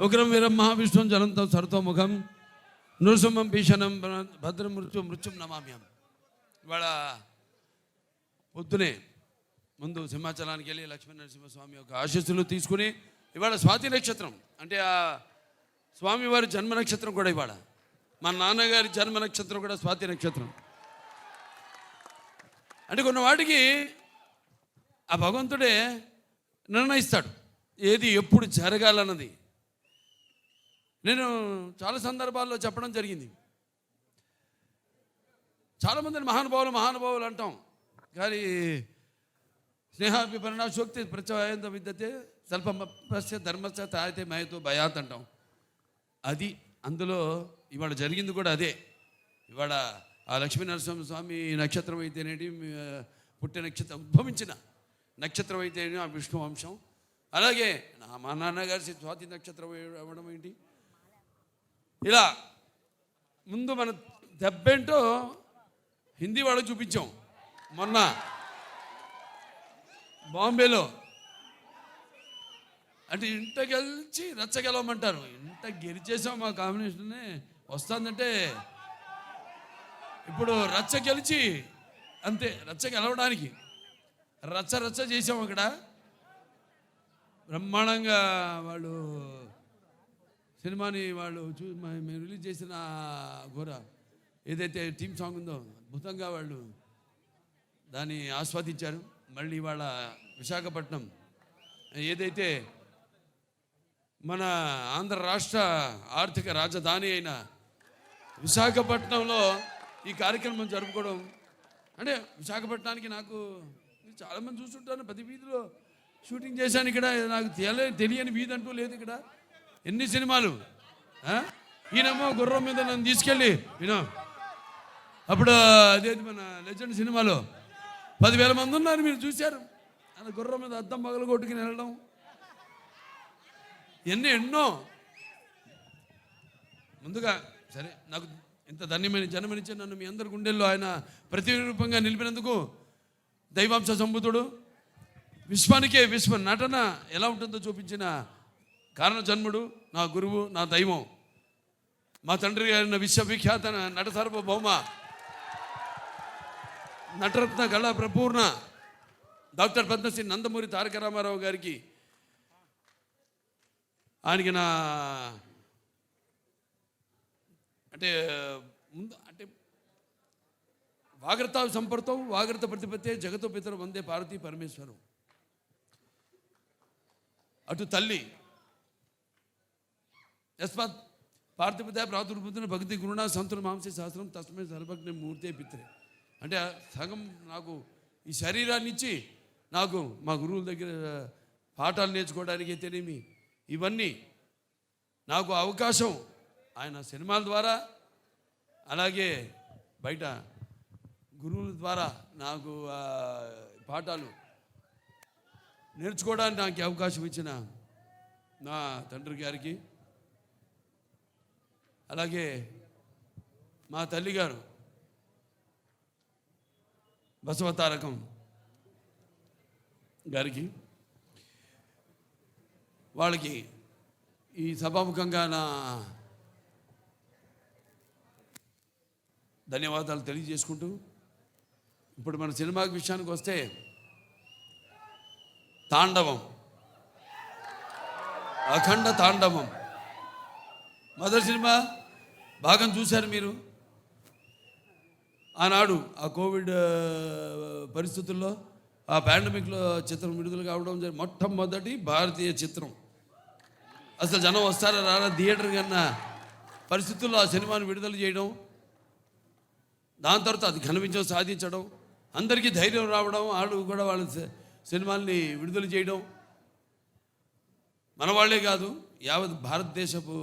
ఉగ్రం వీరం మహావిష్ణుం జ్వలంతం సర్వతోముఖం నృసింహం భీషణం భద్రం మృత్యుం నమామ్యం. ఇవాళ పొద్దునే ముందు సింహాచలానికి వెళ్ళి లక్ష్మీ నరసింహస్వామి యొక్క ఆశీస్సులు తీసుకుని ఇవాళ స్వాతి నక్షత్రం అంటే ఆ స్వామివారి జన్మ నక్షత్రం కూడా ఇవాళ. మా నాన్నగారి జన్మ నక్షత్రం కూడా స్వాతి నక్షత్రం. అంటే కొన్ని వాటికి ఆ భగవంతుడే నిర్ణయిస్తాడు ఏది ఎప్పుడు జరగాలన్నది. నేను చాలా సందర్భాల్లో చెప్పడం జరిగింది. చాలామందిని మహానుభావులు అంటాం, కానీ స్నేహాభిపరిణాశోక్తి ప్రత్యయంత విద్యతే స్వల్పమస్య ధర్మస్య తాయితే మయతో భయాత్ అంటాం. అది అందులో ఇవాళ జరిగింది కూడా అదే. ఇవాళ ఆ లక్ష్మీ నరసింహస్వామి నక్షత్రం అయితేనేటి, పుట్టిన నక్షత్రం ఉద్భవించిన నక్షత్రం అయితేనే ఆ విష్ణు వంశం. అలాగే మా నాన్నగారి స్వాతి నక్షత్రం అవ్వడం ఏంటి, ఇలా ముందు మన దెబ్బేంటో హిందీ వాళ్ళకి చూపించాం. మొన్న బాంబేలో అంటే ఇంట గెలిచి రచ్చ గెలవమంటారు. ఇంట గెలిచేసాం, మా కాంబినేషన్నే వస్తుందంటే ఇప్పుడు రచ్చ గెలిచి అంతే. రచ్చ గెలవడానికి రచ్చ చేసాం. అక్కడ బ్రహ్మాండంగా వాళ్ళు సినిమాని వాళ్ళు మేము రిలీజ్ చేసిన ఘోర ఏదైతే థీమ్ సాంగ్ ఉందో అద్భుతంగా వాళ్ళు దాన్ని ఆస్వాదించారు. మళ్ళీ ఇవాళ విశాఖపట్నం ఏదైతే మన ఆంధ్ర రాష్ట్ర ఆర్థిక రాజధాని అయిన విశాఖపట్నంలో ఈ కార్యక్రమం జరుపుకోవడం అంటే విశాఖపట్నానికి నాకు చాలామంది చూస్తుంటాను. ప్రతి వీధిలో షూటింగ్ చేశాను. ఇక్కడ నాకు తెలియని వీధి అంటూ లేదు. ఇక్కడ ఎన్ని సినిమాలు. ఈయనేమో గుర్రం మీద నన్ను తీసుకెళ్ళి అప్పుడు అదేది మన లెజెండ్ సినిమాలో 10,000 మంది ఉన్నారు, మీరు చూశారు. అలా గుర్రం మీద అద్దం పగలు కొట్టుకుని వెళ్ళడం ఎన్నో. ముందుగా సరే, నాకు ఇంత ధన్యమైన జన్మనిచ్చి నన్ను మీ అందరి గుండెల్లో ఆయన ప్రతిరూపంగా నిలిపినందుకు దైవాంశ సంబుధుడు, విశ్వానికే విశ్వ నటన ఎలా ఉంటుందో చూపించిన కారణ జన్ముడు, నా గురువు, నా దైవం, మా తండ్రి గారిన విశ్వవిఖ్యాత నట సార్వభౌమ నటరత్న కళా ప్రపూర్ణ డాక్టర్ పద్మశ్రీ నందమూరి తారక రామారావు గారికి ఆయనకి నా అంటే వాగ్రత సంపర్తం వాగ్రత ప్రతిపత్తే జగతో పితరు వందే పార్వతీ పరమేశ్వరం. అటు తల్లి యస్మాత్ పార్థిపత ప్రాతుర్భూతిన భక్తి గురుణ సంతుల మాంసే శాస్త్రం తస్మై సర్వజ్ఞ మూర్తే పిత్రే. అంటే సగం నాకు ఈ శరీరాన్ని ఇచ్చి నాకు మా గురువుల దగ్గర పాఠాలు నేర్చుకోవడానికి అయితేనేమి ఇవన్నీ నాకు అవకాశం ఆయన సినిమాల ద్వారా అలాగే బయట గురువుల ద్వారా నాకు పాఠాలు నేర్చుకోవడానికి నాకు అవకాశం ఇచ్చిన నా తండ్రి గారికి, అలాగే మా తల్లిగారు బసవతారకం గారికి, వాళ్ళకి ఈ సభాముఖంగా నా ధన్యవాదాలు తెలియజేసుకుంటూ, ఇప్పుడు మన సినిమా విషయానికి వస్తే తాండవం, అఖండ తాండవం మొదటి సినిమా భాగం చూశారు మీరు. ఆనాడు ఆ కోవిడ్ పరిస్థితుల్లో ఆ పాండమిక్లో చిత్రం విడుదల కావడం మొట్టమొదటి భారతీయ చిత్రం. అసలు జనం వస్తారా రారా థియేటర్ కన్నా పరిస్థితుల్లో ఆ సినిమాను విడుదల చేయడం, దాని తర్వాత అది ఘన విజయం సాధించడం, అందరికీ ధైర్యం రావడం, వాళ్ళు కూడా వాళ్ళ సినిమాల్ని విడుదల చేయడం, మన వాళ్ళే కాదు యావత్ భారతదేశపు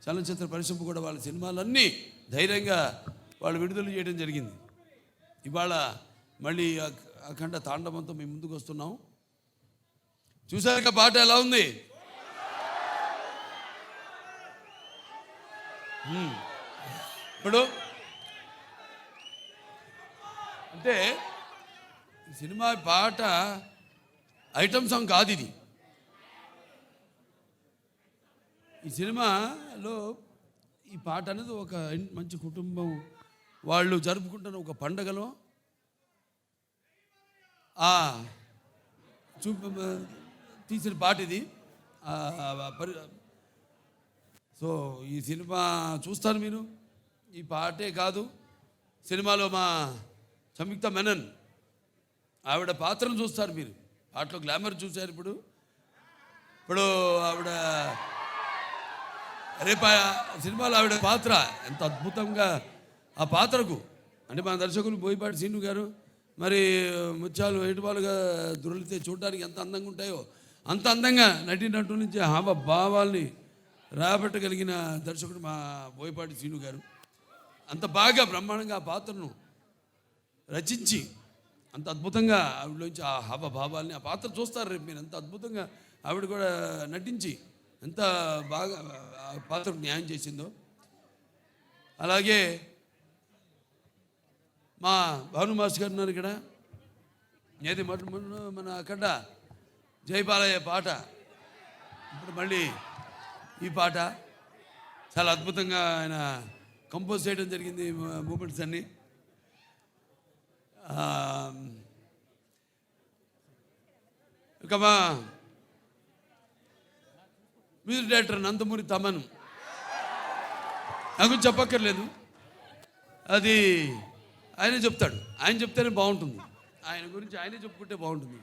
చలనచిత్ర పరిశ్రమ కూడా వాళ్ళ సినిమాలన్నీ ధైర్యంగా వాళ్ళు విడుదల చేయడం జరిగింది. ఇవాళ మళ్ళీ అఖండ తాండవంతో మేము ముందుకు వస్తున్నాం. చూసాక పాట ఎలా ఉంది? ఇప్పుడు అంటే సినిమా పాట ఐటమ్ సాంగ్ కాదు ఇది. ఈ సినిమాలో ఈ పాట అనేది ఒక మంచి కుటుంబం వాళ్ళు జరుపుకుంటున్న ఒక పండగలో తీసిన పాట ఇది. సో ఈ సినిమా చూస్తారు మీరు. ఈ పాటే కాదు, సినిమాలో మా సంయుక్త మెనన్ ఆవిడ పాత్రను చూస్తారు మీరు. పాటలో గ్లామర్ చూశారు. ఇప్పుడు ఆవిడ రేపు సినిమాలో ఆవిడ పాత్ర ఎంత అద్భుతంగా ఆ పాత్రకు అంటే మన దర్శకులు బోయపాటి శ్రీను గారు మరి ముత్యాలు ఏటుపాలుగా దొరికితే చూడడానికి ఎంత అందంగా ఉంటాయో అంత అందంగా నటినట్టు నుంచి భావాల్ని రాబట్టగలిగిన దర్శకుడు మా బోయపాటి శ్రీను గారు. అంత బాగా బ్రహ్మాండంగా ఆ పాత్రను రచించి అంత అద్భుతంగా ఆవిడలోంచి ఆ భావాల్ని ఆ పాత్ర చూస్తారు రేపు మీరు. ఎంత అద్భుతంగా ఆవిడ కూడా నటించి ఎంత బాగా ఆ పాత్రకు న్యాయం చేసిందో. అలాగే మా భాను మాస్ గారు ఉన్నారు ఇక్కడ. ఏది మన అక్కడ జయపాలయ్య పాట, ఇప్పుడు మళ్ళీ ఈ పాట చాలా అద్భుతంగా ఆయన కంపోజ్ చేయడం జరిగింది. మూమెంట్స్ అన్నీ ఇక మా మ్యూజిక్ డైరెక్టర్ నందమూరి తమన్ నాకు చెప్పక్కర్లేదు, అది ఆయనే చెప్తాడు. ఆయన చెప్తేనే బాగుంటుంది. ఆయన గురించి ఆయనే చెప్పుకుంటే బాగుంటుంది.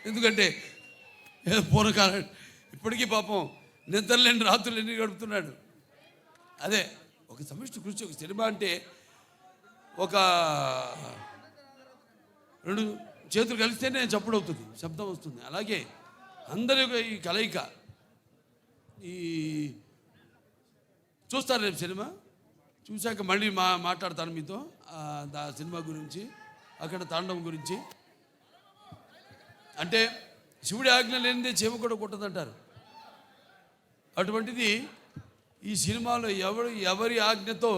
ఎందుకంటే పూర్వకాలం ఇప్పటికీ పాపం నిద్రలేని రాత్రులు ఎన్ని గడుపుతున్నాడు. అదే ఒక సమిష్టి కృషి. ఒక సినిమా అంటే ఒక 2 చేతులు కలిస్తేనే చప్పుడు అవుతుంది, శబ్దం వస్తుంది. అలాగే అందరి యొక్క ఈ కలయిక ఈ చూస్తారు రేపు సినిమా చూశాక మళ్ళీ మాట్లాడతాను మీతో ఆ సినిమా గురించి, అక్కడ తాండవం గురించి. అంటే శివుడి ఆజ్ఞ లేనిదే చీమ కూడా కుట్టదంటారు. అటువంటిది ఈ సినిమాలో ఎవరి ఆజ్ఞతో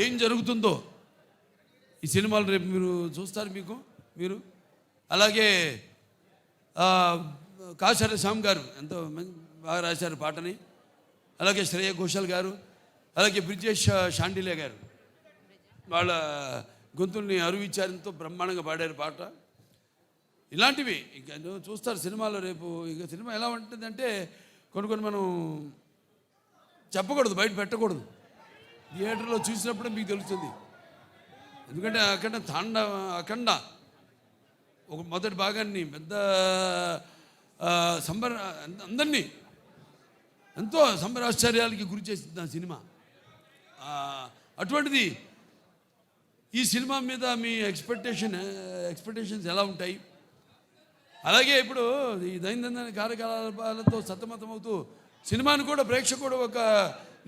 ఏం జరుగుతుందో ఈ సినిమాలు రేపు మీరు చూస్తారు మీరు. అలాగే కాశార శ్యామ్ గారు ఎంతో బాగా రాశారు పాటని. అలాగే శ్రేయ ఘోషాల్ గారు, అలాగే బ్రిజేష్ షాండిలే గారు వాళ్ళ గొంతుల్ని అరువిచ్చారు, ఎంతో బ్రహ్మాండంగా పాడారు పాట. ఇలాంటివి ఇంకా చూస్తారు సినిమాలో రేపు. ఇక సినిమా ఎలా ఉంటుందంటే కొన్ని మనం చెప్పకూడదు, బయట పెట్టకూడదు. థియేటర్లో చూసినప్పుడే మీకు తెలుస్తుంది. ఎందుకంటే అఖండ ఒక మొదటి భాగాన్ని పెద్ద అందరినీ ఎంతో సంబరాశ్చర్యాలకి గురి చేసింది ఆ సినిమా. అటువంటిది ఈ సినిమా మీద మీ ఎక్స్పెక్టేషన్స్ ఎలా ఉంటాయి? అలాగే ఇప్పుడు ఈ దైనందిన కార్యకలాపాలతో సతమతమవుతూ సినిమాను కూడా ప్రేక్షకుడు ఒక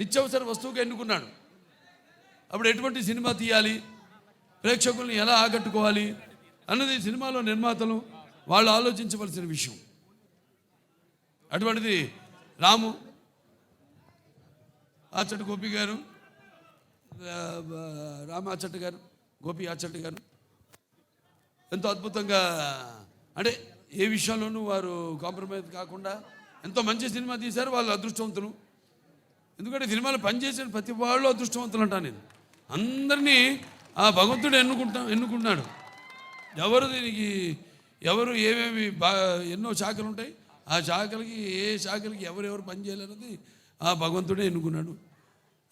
నిత్యావసర వస్తువుగా ఎన్నుకున్నాడు. అప్పుడు ఎటువంటి సినిమా తీయాలి, ప్రేక్షకుల్ని ఎలా ఆకట్టుకోవాలి అన్నది సినిమాలో నిర్మాతలు వాళ్ళు ఆలోచించవలసిన విషయం. అటువంటిది రాము ఆచట్ గోపి గారు, రామాచట్ గారు, గోపి ఆచట్ గారు ఎంతో అద్భుతంగా అంటే ఏ విషయంలోనూ వారు కాంప్రమైజ్ కాకుండా ఎంతో మంచి సినిమా తీశారు. వాళ్ళు అదృష్టవంతులు. ఎందుకంటే సినిమాలో పనిచేసిన ప్రతి వాళ్ళు అదృష్టవంతులు అంటాను నేను. అందరినీ ఆ భగవంతుడు ఎన్నుకున్నాడు. ఎవరు ఏమేమి ఎన్నో శాఖలు ఉంటాయి. ఆ శాఖలకి ఏ శాఖలకి ఎవరెవరు పనిచేయాలన్నది ఆ భగవంతుడే ఎన్నుకున్నాడు.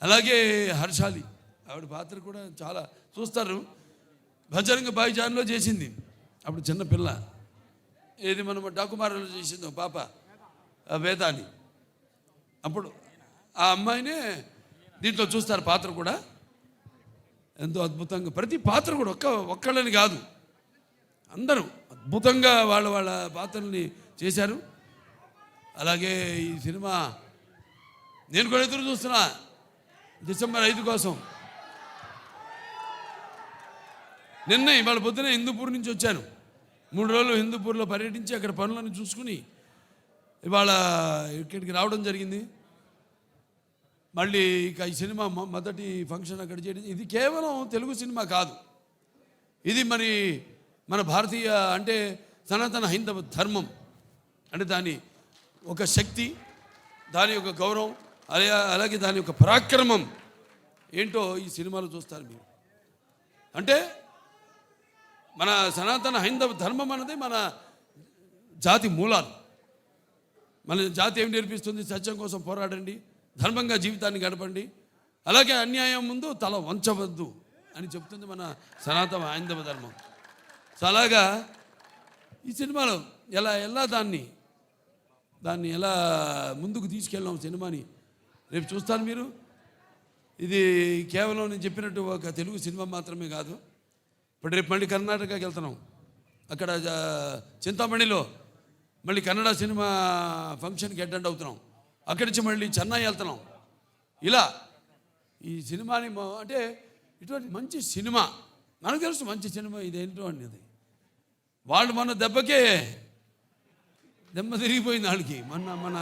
అలాగే హర్షాలి ఆవిడ పాత్ర కూడా చాలా చూస్తారు. భజరంగ భాయిజాన్లో చేసింది అప్పుడు చిన్నపిల్ల. ఏది మనం డాకుమారలో చేసిందో పాప వేదాన్ని. అప్పుడు ఆ అమ్మాయినే దీంట్లో చూస్తారు పాత్ర కూడా ఎంతో అద్భుతంగా. ప్రతి పాత్ర కూడా ఒక్కళ్ళని కాదు, అందరూ అద్భుతంగా వాళ్ళ పాత్రల్ని చేశారు. అలాగే ఈ సినిమా నేను కూడా ఎదురు చూస్తున్నా డిసెంబర్ 5 కోసం. నిన్న ఇవాళ పొద్దున హిందూపూర్ నుంచి వచ్చాను. 3 రోజులు హిందూపూర్లో పర్యటించి అక్కడ పనులను చూసుకుని ఇవాళ ఇక్కడికి రావడం జరిగింది. మళ్ళీ ఇక ఈ సినిమా మొదటి ఫంక్షన్ అక్కడ చేయడం. ఇది కేవలం తెలుగు సినిమా కాదు, ఇది మరి మన భారతీయ అంటే సనాతన హైందవ ధర్మం అంటే దాని ఒక శక్తి, దాని యొక్క గౌరవం, అలాగే దాని యొక్క పరాక్రమం ఏంటో ఈ సినిమాలో చూస్తారు మీరు. అంటే మన సనాతన హైందవ ధర్మం అన్నది మన జాతి మూలాలు. మన జాతి ఏం నేర్పిస్తుంది? సత్యం కోసం పోరాడండి, ధర్మంగా జీవితాన్ని గడపండి, అలాగే అన్యాయం ముందు తల వంచవద్దు అని చెప్తుంది మన సనాతన హైందవ ధర్మం. సో అలాగా ఈ సినిమాలో ఎలా దాన్ని ఎలా ముందుకు తీసుకెళ్ళాం సినిమాని రేపు చూస్తారు మీరు. ఇది కేవలం నేను చెప్పినట్టు ఒక తెలుగు సినిమా మాత్రమే కాదు. ఇప్పుడు రేపు మళ్ళీ కర్ణాటకకి వెళ్తున్నాం. అక్కడ చింతామణిలో మళ్ళీ కన్నడ సినిమా ఫంక్షన్కి అటెండ్ అవుతున్నాం. అక్కడి నుంచి మళ్ళీ చెన్నై వెళ్తున్నాం. ఇలా ఈ సినిమాని అంటే ఇటువంటి మంచి సినిమా మనకు తెలుసు, మంచి సినిమా ఇదేంటో అనేది. వాళ్ళు మన దెబ్బకే దెబ్బ తిరిగిపోయింది వాళ్ళకి. మన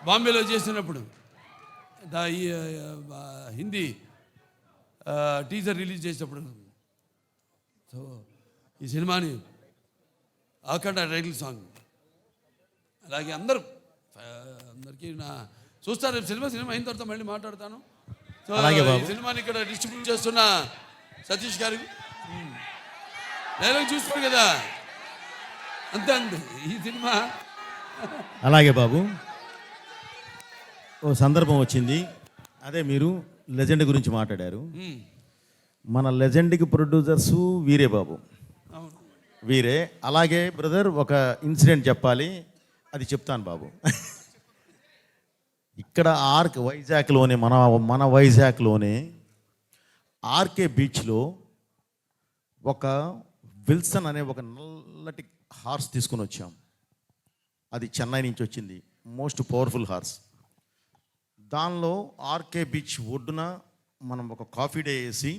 బాంబేలో చేసినప్పుడు ఈ హిందీ టీజర్ రిలీజ్ చేసినప్పుడు. సో ఈ సినిమాని అఖండ టైటిల్ సాంగ్, అలాగే అందరికీ చూస్తారు. సినిమా అయిన తర్వాత మళ్ళీ మాట్లాడతాను. సో ఈ సినిమాని ఇక్కడ డిస్ట్రిబ్యూట్ చేస్తున్న సతీష్ గారికి డైలాగ్ చూస్తారు కదా, అంతే ఈ సినిమా. అలాగే బాబు, ఓ సందర్భం వచ్చింది. అదే మీరు లెజెండ్ గురించి మాట్లాడారు. మన లెజెండ్కి ప్రొడ్యూసర్సు వీరే బాబు, వీరే. అలాగే బ్రదర్ ఒక ఇన్సిడెంట్ చెప్పాలి, అది చెప్తాను బాబు. ఇక్కడ వైజాగ్లోనే మన వైజాగ్లోనే ఆర్కే బీచ్లో ఒక విల్సన్ అనే ఒక నల్లటి హార్స్ తీసుకుని వచ్చాం. అది చెన్నై నుంచి వచ్చింది, మోస్ట్ పవర్ఫుల్ హార్స్. దానిలో ఆర్కే బీచ్ ఒడ్డున మనం ఒక కాఫీ డే వేసి,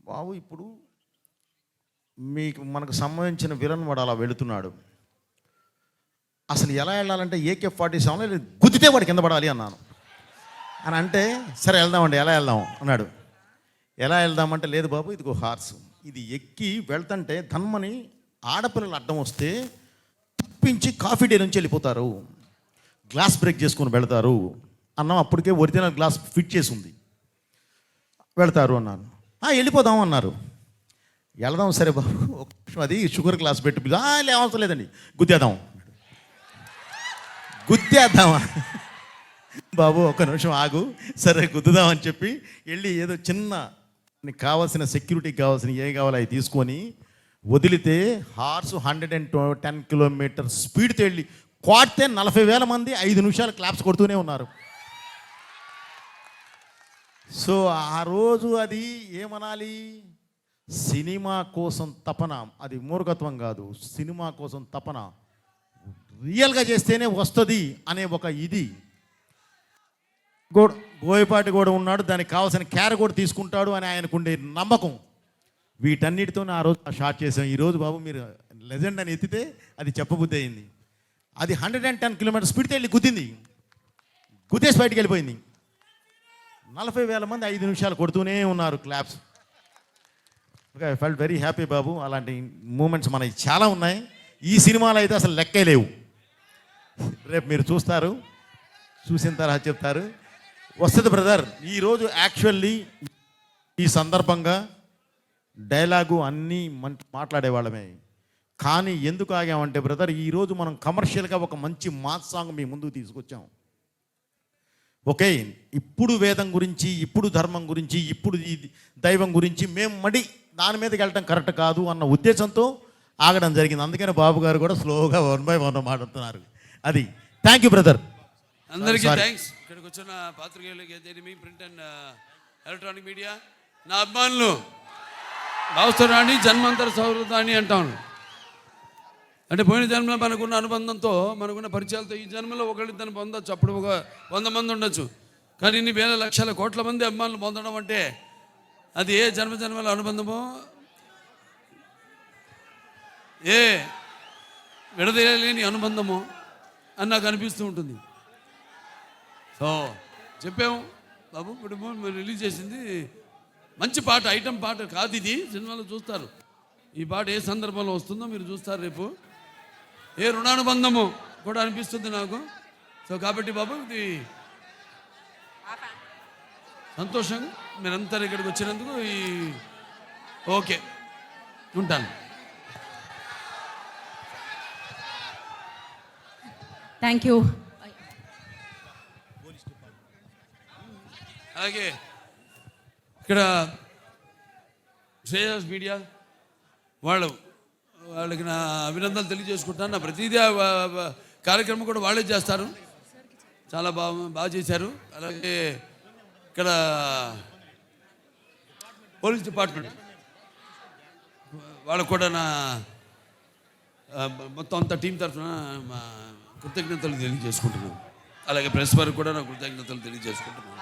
బాబు ఇప్పుడు మనకు సంబంధించిన విలన్ వాడు అలా వెళుతున్నాడు, అసలు ఎలా వెళ్ళాలంటే AK-47 గుద్దితే వాడు కింద పడాలి అన్నాను. అని అంటే సరే వెళ్దామండి, ఎలా వెళ్దాం అన్నాడు. ఎలా వెళ్దామంటే లేదు బాబు ఇదిగో హార్స్, ఇది ఎక్కి వెళ్తుంటే ధన్మని ఆడపిల్లలు అడ్డం వస్తే తప్పించి కాఫీ డే నుంచి వెళ్ళిపోతారు, గ్లాస్ బ్రేక్ చేసుకొని వెళతారు అన్నాం. అప్పటికే ఒరిజినల్ గ్లాస్ ఫిట్ చేసి ఉంది, వెళతారు అన్నాను. వెళ్ళిపోదాం అన్నారు. వెళదాం సరే బాబు, ఒక నిమిషం అది షుగర్ గ్లాస్ పెట్టి అవసరం లేదండి గుద్దేద్దామా బాబు, ఒక్క నిమిషం ఆగు, సరే గుద్దుదామని చెప్పి వెళ్ళి ఏదో చిన్న నీకు కావాల్సిన సెక్యూరిటీకి కావాల్సిన ఏం కావాలో అవి తీసుకొని వదిలితే హార్స్ 110 కిలోమీటర్ స్పీడ్తో వెళ్ళి కొడితే 40,000 మంది 5 నిమిషాలు క్లాప్స్ కొడుతూనే ఉన్నారు. సో ఆ రోజు అది ఏమనాలి, సినిమా కోసం తపన, అది మూర్ఖత్వం కాదు, సినిమా కోసం తపన, రియల్గా చేస్తేనే వస్తుంది అనే ఒక ఇది. బోయపాటి కూడా ఉన్నాడు, దానికి కావాల్సిన కేర్ కూడా తీసుకుంటాడు అని ఆయనకుండే నమ్మకం. వీటన్నిటితో ఆ రోజు షార్ట్ చేసాం. ఈరోజు బాబు మీరు లెజెండ్ అని ఎత్తితే అది చెప్పబుద్ధి అయింది. అది 110 కిలోమీటర్ స్పీడ్తో వెళ్ళి గుద్దేసి బయటికి వెళ్ళిపోయింది. 40,000 మంది 5 నిమిషాలు కొడుతూనే ఉన్నారు claps. Okay, I felt very happy బాబు. అలాంటి మూమెంట్స్ మనకి చాలా ఉన్నాయి. ఈ సినిమాలో అయితే అసలు లెక్కే లేవు. రేపు మీరు చూస్తారు, చూసిన తర్వాత చెప్తారు. వస్తుంది బ్రదర్. ఈరోజు యాక్చువల్లీ ఈ సందర్భంగా డైలాగు అన్నీ మాట్లాడేవాళ్ళమే, కానీ ఎందుకు ఆగామంటే బ్రదర్, ఈరోజు మనం కమర్షియల్గా ఒక మంచి మాస్ సాంగ్ మీ ముందుకు తీసుకొచ్చాం. ఓకే, ఇప్పుడు వేదం గురించి, ఇప్పుడు ధర్మం గురించి, ఇప్పుడు ఈ దైవం గురించి మేము దాని మీదకి వెళ్ళటం కరెక్ట్ కాదు అన్న ఉద్దేశంతో ఆగడం జరిగింది. అందుకని బాబు గారు కూడా స్లోగా 1 by 1 మాట్లాడుతున్నారు. అది థ్యాంక్ యూ బ్రదర్, అందరికీ థ్యాంక్స్. ఇక్కడికి వచ్చిన పాత్రికేయులకి, ప్రింట్ అండ్ ఎలక్ట్రానిక్ మీడియా, నా అభిమానులు, భావస్థరాన్ని జన్మాంతర సౌహృదాన్ని అంటాను. అంటే పోయిన జన్మలో మనకున్న అనుబంధంతో, మనకున్న పరిచయాలతో ఈ జన్మలో ఒకళ్ళిద్దరిని పొందొచ్చు, అప్పుడు ఒక 100 మంది ఉండొచ్చు. కానీ ఇన్ని వేల లక్షల కోట్ల మంది అభిమానులు పొందడం అంటే అది ఏ జన్మల అనుబంధమో, ఏ విడదీయలేని అనుబంధమో అని నాకు అనిపిస్తూ ఉంటుంది. సో చెప్పాము బాబు, ఇప్పుడు మీరు రిలీజ్ చేసింది మంచి పాట, ఐటమ్ పాట కాదు ఇది. సినిమాలో చూస్తారు ఈ పాట ఏ సందర్భంలో వస్తుందో మీరు చూస్తారు రేపు. ఏ రుణానుబంధము కూడా అనిపిస్తుంది నాకు. సో కాబట్టి బాబు ఇది సంతోషం మీరంతా ఇక్కడికి వచ్చినందుకు. ఓకే, ఉంటాను. Thank you. అలాగే ఇక్కడ శ్రేయస్ మీడియా వాళ్ళకి నా అభినందనలు తెలియజేసుకుంటాను. నా ప్రతిదీ కార్యక్రమం కూడా వాళ్ళే చేస్తారు. చాలా బాగా చేశారు. అలాగే ఇక్కడ పోలీస్ డిపార్ట్మెంట్ వాళ్ళకు కూడా నా మొత్తం అంతా టీం తరఫున మా కృతజ్ఞతలు తెలియజేసుకుంటున్నాను. అలాగే ప్రెస్ వారికి కూడా నా కృతజ్ఞతలు తెలియజేసుకుంటున్నాను.